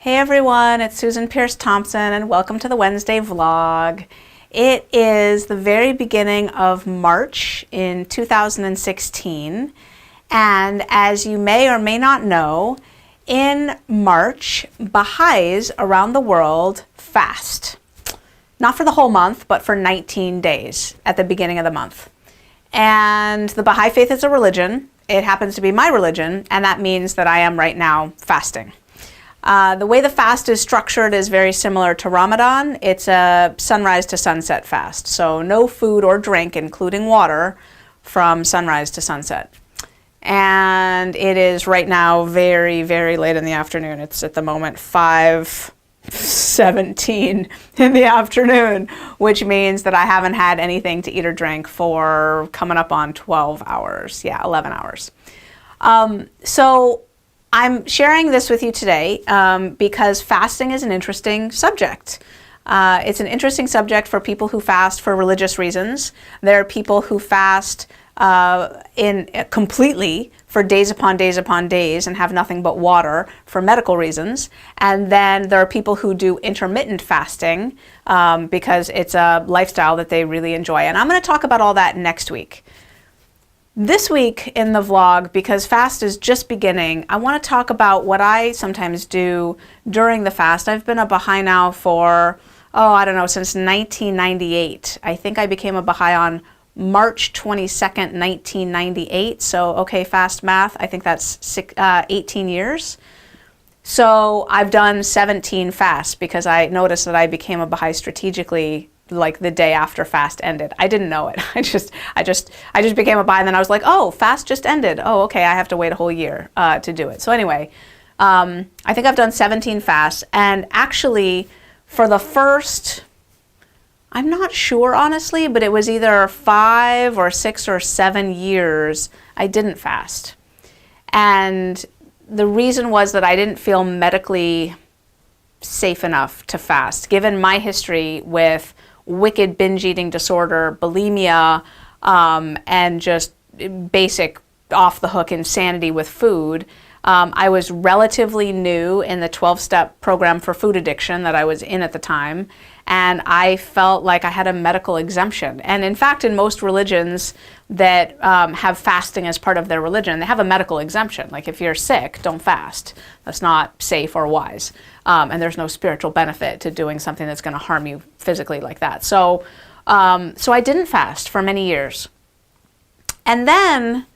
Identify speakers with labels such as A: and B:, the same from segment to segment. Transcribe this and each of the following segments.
A: Hey everyone, it's Susan Pierce Thompson and welcome to the Wednesday vlog. It is the very beginning of March in 2016, and as you may or may not know, in March, Baha'is around the world fast. Not for the whole month, but for 19 days at the beginning of the month. And the Baha'i faith is a religion. It happens to be my religion, and that means that I am right now fasting. The way the fast is structured is very similar to Ramadan. It's a sunrise to sunset fast. So no food or drink, including water, from sunrise to sunset. And it is right now very, very late in the afternoon. It's at the moment 5:17 in the afternoon, which means that I haven't had anything to eat or drink for coming up on 12 hours. Yeah, 11 hours. So I'm sharing this with you today because fasting is an interesting subject. It's an interesting subject for people who fast for religious reasons. There are people who fast completely for days upon days upon days and have nothing but water for medical reasons. And then there are people who do intermittent fasting because it's a lifestyle that they really enjoy. And I'm going to talk about all that next week. This week in the vlog, because fast is just beginning, I want to talk about what I sometimes do during the fast. I've been a Baha'i now for, since 1998. I think I became a Baha'i on March 22nd, 1998. So, okay, fast math, I think that's 18 years. So I've done 17 fasts because I noticed that I became a Baha'i strategically like the day after fast ended. I didn't know it. I just became a Baha'i, and then I was like, oh, fast just ended. Oh, okay, I have to wait a whole year to do it. So anyway, I think I've done 17 fasts, and actually for the first, I'm not sure honestly, but it was either 5 or 6 or 7 years I didn't fast. And the reason was that I didn't feel medically safe enough to fast, given my history with wicked binge eating disorder, bulimia, and just basic off the hook insanity with food. I was relatively new in the 12-step program for food addiction that I was in at the time, and I felt like I had a medical exemption. And in fact, in most religions that have fasting as part of their religion, they have a medical exemption. Like if you're sick, don't fast. That's not safe or wise. And there's no spiritual benefit to doing something that's going to harm you physically like that. So I didn't fast for many years. And then,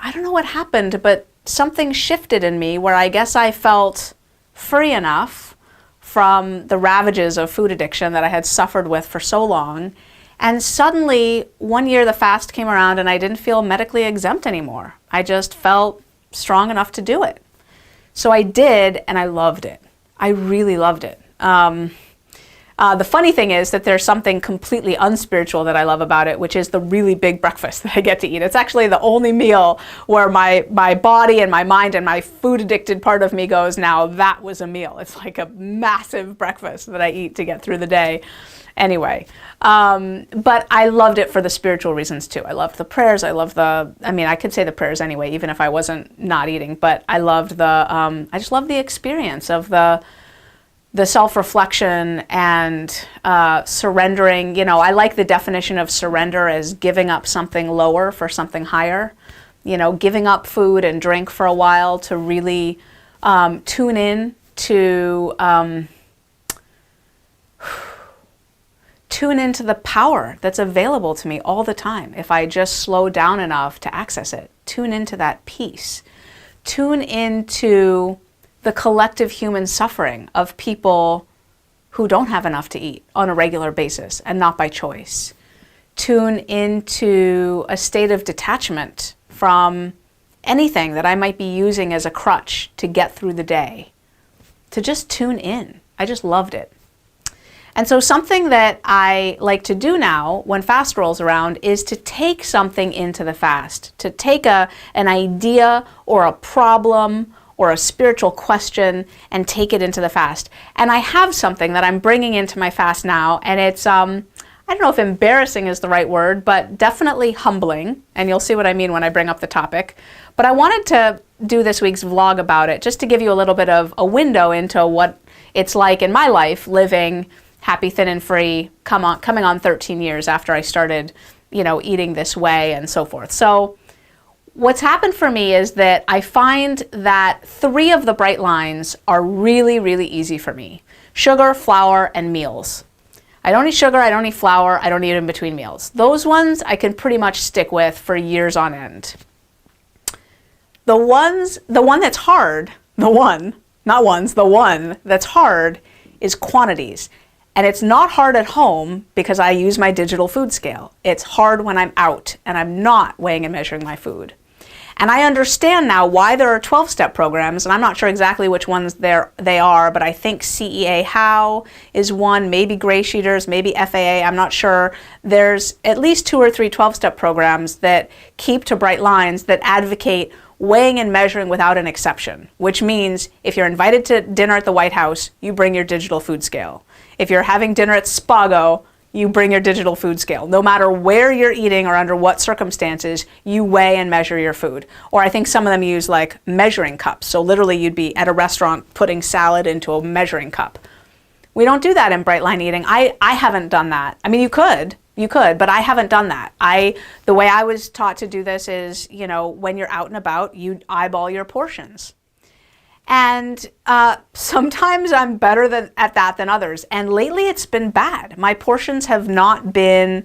A: I don't know what happened, but something shifted in me where I guess I felt free enough from the ravages of food addiction that I had suffered with for so long. And suddenly, one year the fast came around and I didn't feel medically exempt anymore. I just felt strong enough to do it. So I did, and I loved it. I really loved it. The funny thing is that there's something completely unspiritual that I love about it, which is the really big breakfast that I get to eat. It's actually the only meal where my body and my mind and my food addicted part of me goes, now that was a meal. It's like a massive breakfast that I eat to get through the day. Anyway, but I loved it for the spiritual reasons too. I loved the prayers. I could say the prayers anyway, even if I wasn't not eating, but I loved I just loved the experience of the self-reflection and surrendering. You know, I like the definition of surrender as giving up something lower for something higher. You know, giving up food and drink for a while to really tune in to the power that's available to me all the time if I just slow down enough to access it. Tune into that peace. Tune into the collective human suffering of people who don't have enough to eat on a regular basis and not by choice. Tune into a state of detachment from anything that I might be using as a crutch to get through the day. To just tune in. I just loved it. And so something that I like to do now when fast rolls around is to take something into the fast, to take an idea or a problem or a spiritual question and take it into the fast. And I have something that I'm bringing into my fast now, and it's I don't know if embarrassing is the right word, but definitely humbling. And you'll see what I mean when I bring up the topic. But I wanted to do this week's vlog about it, just to give you a little bit of a window into what it's like in my life, living happy, thin, and free, coming on 13 years after I started, eating this way and so forth. So what's happened for me is that I find that 3 of the bright lines are really, really easy for me: sugar, flour, and meals. I don't eat sugar, I don't eat flour, I don't eat in between meals. Those ones I can pretty much stick with for years on end. The one that's hard, the one that's hard is quantities. And it's not hard at home because I use my digital food scale. It's hard when I'm out and I'm not weighing and measuring my food. And I understand now why there are 12-step programs, and I'm not sure exactly which ones they are, but I think CEA How is one, maybe Gray Sheeters, maybe FAA, I'm not sure. There's at least 2 or 3 12-step programs that keep to bright lines that advocate weighing and measuring without an exception, which means if you're invited to dinner at the White House, you bring your digital food scale. If you're having dinner at Spago, you bring your digital food scale. No matter where you're eating or under what circumstances, you weigh and measure your food. Or I think some of them use like measuring cups. So literally you'd be at a restaurant putting salad into a measuring cup. We don't do that in Bright Line Eating. I haven't done that. I mean, you could, but I haven't done that. The way I was taught to do this is, when you're out and about, you eyeball your portions. And sometimes I'm better at that than others. And lately it's been bad. My portions have not been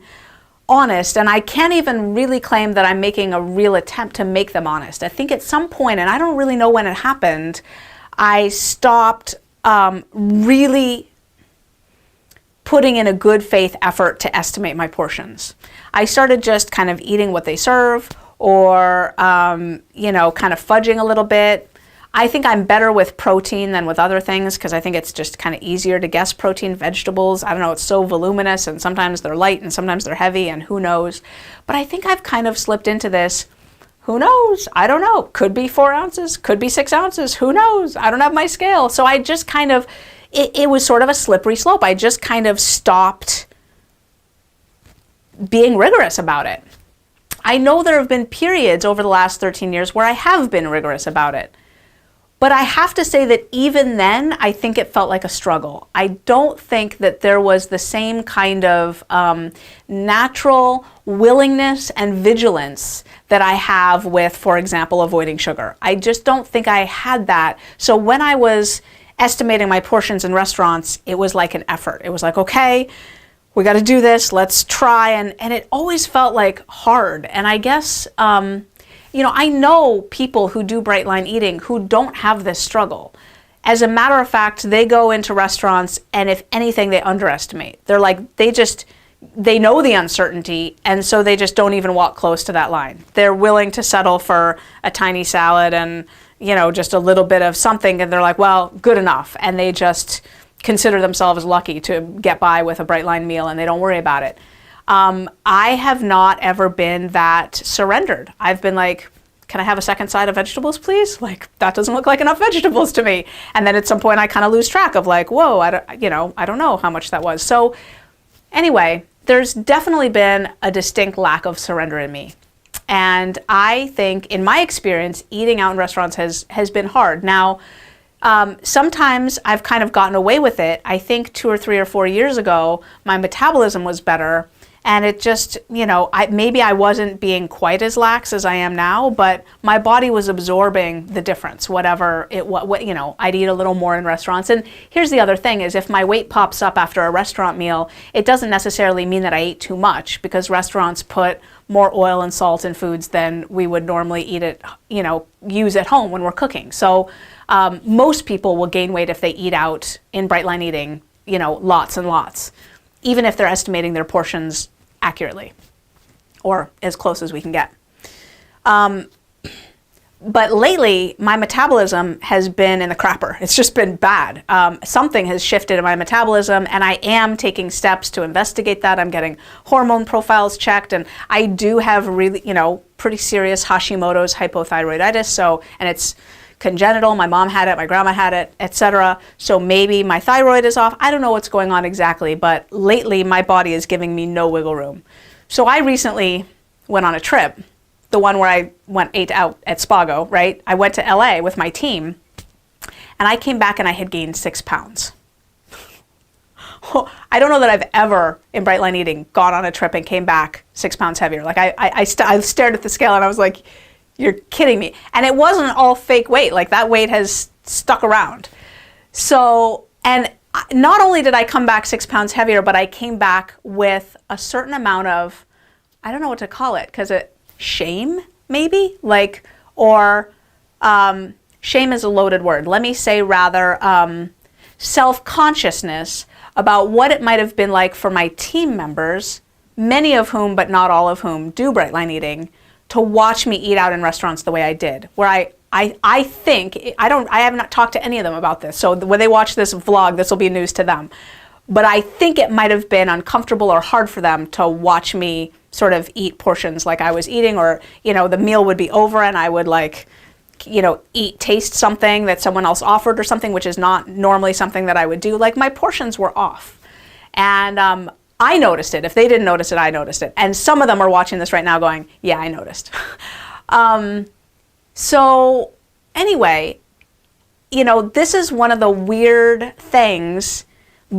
A: honest, and I can't even really claim that I'm making a real attempt to make them honest. I think at some point, and I don't really know when it happened, I stopped really putting in a good faith effort to estimate my portions. I started just kind of eating what they serve, or kind of fudging a little bit. I think I'm better with protein than with other things because I think it's just kind of easier to guess protein. Vegetables, I don't know, it's so voluminous, and sometimes they're light and sometimes they're heavy, and who knows. But I think I've kind of slipped into this, who knows, I don't know, could be 4 ounces, could be 6 ounces, who knows, I don't have my scale. So I just kind of, it was sort of a slippery slope. I just kind of stopped being rigorous about it. I know there have been periods over the last 13 years where I have been rigorous about it. But I have to say that even then, I think it felt like a struggle. I don't think that there was the same kind of natural willingness and vigilance that I have with, for example, avoiding sugar. I just don't think I had that. So when I was estimating my portions in restaurants, it was like an effort. It was like, okay, we got to do this, let's try. And it always felt like hard. And I guess, I know people who do Bright Line Eating who don't have this struggle. As a matter of fact, they go into restaurants and if anything, they underestimate. They're like, they know the uncertainty, and so they just don't even walk close to that line. They're willing to settle for a tiny salad and, just a little bit of something, and they're like, well, good enough. And they just consider themselves lucky to get by with a Bright Line meal, and they don't worry about it. I have not ever been that surrendered. I've been like, can I have a second side of vegetables, please? Like, that doesn't look like enough vegetables to me. And then at some point I kind of lose track of like, whoa, I don't know how much that was. So anyway, there's definitely been a distinct lack of surrender in me. And I think in my experience, eating out in restaurants has been hard. Now, sometimes I've kind of gotten away with it. I think 2 or 3 or 4 years ago, my metabolism was better. And it just, maybe I wasn't being quite as lax as I am now, but my body was absorbing the difference, whatever I'd eat a little more in restaurants. And here's the other thing is if my weight pops up after a restaurant meal, it doesn't necessarily mean that I ate too much because restaurants put more oil and salt in foods than we would normally use at home when we're cooking. So most people will gain weight if they eat out in Bright Line Eating, lots and lots, even if they're estimating their portions accurately or as close as we can get. But lately, my metabolism has been in the crapper. It's just been bad. Something has shifted in my metabolism, and I am taking steps to investigate that. I'm getting hormone profiles checked, and I do have really, pretty serious Hashimoto's hypothyroiditis. And it's congenital. My mom had it, my grandma had it, etc. So maybe my thyroid is off. I don't know what's going on exactly, but lately my body is giving me no wiggle room. So I recently went on a trip, the one where I ate out at Spago, right? I went to LA with my team, and I came back and I had gained 6 pounds. I don't know that I've ever, in Bright Line Eating, gone on a trip and came back 6 pounds heavier. Like I stared at the scale and I was like, you're kidding me. And it wasn't all fake weight. Like that weight has stuck around. So, and not only did I come back 6 pounds heavier, but I came back with a certain amount of, I don't know what to call it, because shame, maybe? Like, or shame is a loaded word. Let me say rather self-consciousness about what it might have been like for my team members, many of whom, but not all of whom, do Bright Line Eating, to watch me eat out in restaurants the way I did. Where I think, I have not talked to any of them about this, so when they watch this vlog, this will be news to them. But I think it might have been uncomfortable or hard for them to watch me sort of eat portions like I was eating, or, you know, the meal would be over and I would like, you know, taste something that someone else offered or something, which is not normally something that I would do. Like my portions were off. And I noticed it. If they didn't notice it, I noticed it. And some of them are watching this right now going, yeah, I noticed. So anyway, you know, this is one of the weird things,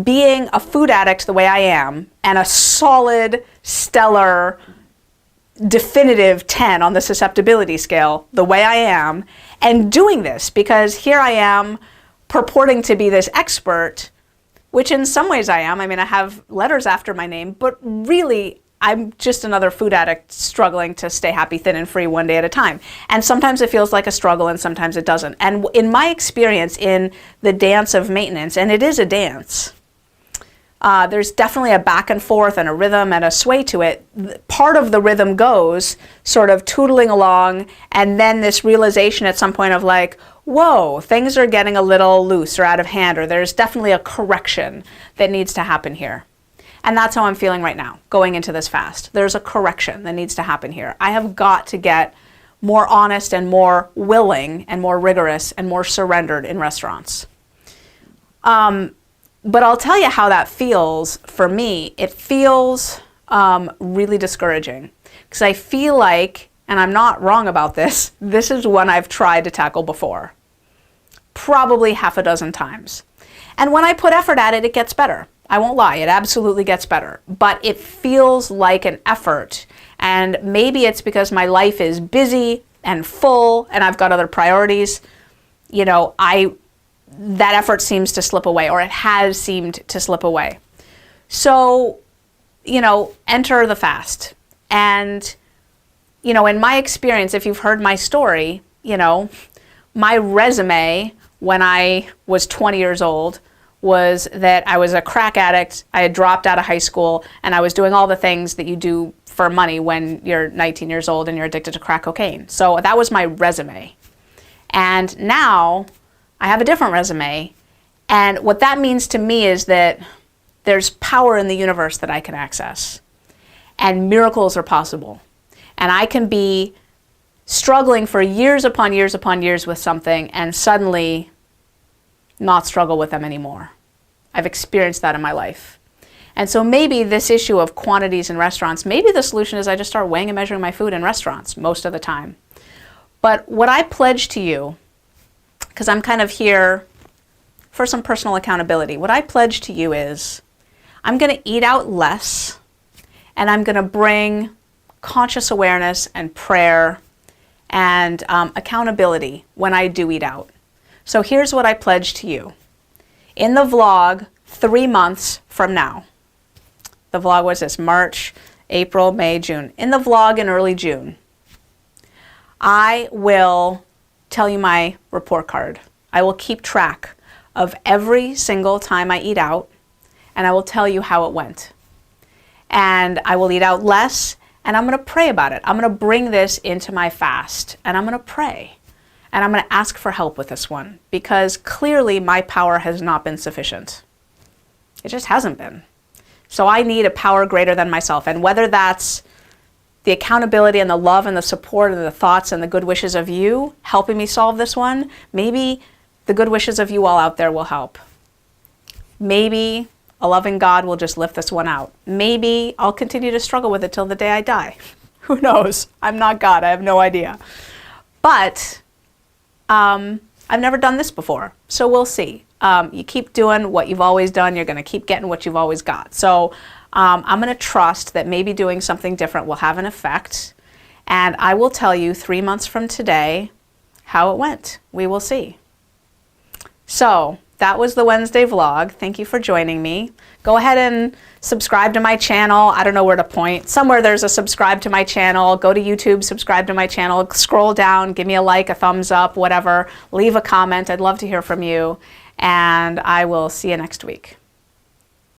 A: being a food addict the way I am, and a solid, stellar, definitive 10 on the susceptibility scale the way I am, and doing this because here I am purporting to be this expert, which in some ways I am. I mean, I have letters after my name, but really I'm just another food addict struggling to stay happy, thin, and free one day at a time. And sometimes it feels like a struggle and sometimes it doesn't. And in my experience in the dance of maintenance, and it is a dance, there's definitely a back and forth and a rhythm and a sway to it. Part of the rhythm goes sort of tootling along, and then this realization at some point of like, whoa, things are getting a little loose or out of hand, or there's definitely a correction that needs to happen here. And that's how I'm feeling right now, going into this fast. There's a correction that needs to happen here. I have got to get more honest and more willing and more rigorous and more surrendered in restaurants. But I'll tell you how that feels for me. It feels really discouraging because I feel like, and I'm not wrong about this, this is one I've tried to tackle before, probably half a dozen times. And when I put effort at it, it gets better. I won't lie, it absolutely gets better. But it feels like an effort. And maybe it's because my life is busy and full and I've got other priorities. You know, that effort seems to slip away, or it has seemed to slip away. So, you know, enter the fast. And, you know, in my experience, if you've heard my story, you know, my resume when I was 20 years old was that I was a crack addict, I had dropped out of high school, and I was doing all the things that you do for money when you're 19 years old and you're addicted to crack cocaine. So that was my resume. And now I have a different resume, and what that means to me is that there's power in the universe that I can access, and miracles are possible. And I can be struggling for years upon years upon years with something and suddenly not struggle with them anymore. I've experienced that in my life. And so maybe this issue of quantities in restaurants, maybe the solution is I just start weighing and measuring my food in restaurants most of the time. But what I pledge to you, because I'm kind of here for some personal accountability, what I pledge to you is I'm going to eat out less, and I'm going to bring conscious awareness and prayer and accountability when I do eat out. So here's what I pledge to you. In the vlog 3 months from now, the vlog was this, March, April, May, June. In the vlog in early June, I will tell you my report card. I will keep track of every single time I eat out, and I will tell you how it went. And I will eat out less, and I'm going to pray about it. I'm going to bring this into my fast, and I'm going to pray. And I'm going to ask for help with this one, because clearly my power has not been sufficient. It just hasn't been. So I need a power greater than myself. And whether that's the accountability and the love and the support and the thoughts and the good wishes of you helping me solve this one, maybe the good wishes of you all out there will help. Maybe a loving God will just lift this one out. Maybe I'll continue to struggle with it till the day I die. Who knows? I'm not God. I have no idea. But I've never done this before, so we'll see. You keep doing what you've always done, you're going to keep getting what you've always got. So I'm going to trust that maybe doing something different will have an effect, and I will tell you 3 months from today how it went. We will see. So that was the Wednesday vlog. Thank you for joining me. Go ahead and subscribe to my channel. I don't know where to point. Somewhere there's a subscribe to my channel. Go to YouTube, subscribe to my channel, scroll down, give me a like, a thumbs up, whatever. Leave a comment. I'd love to hear from you. And I will see you next week.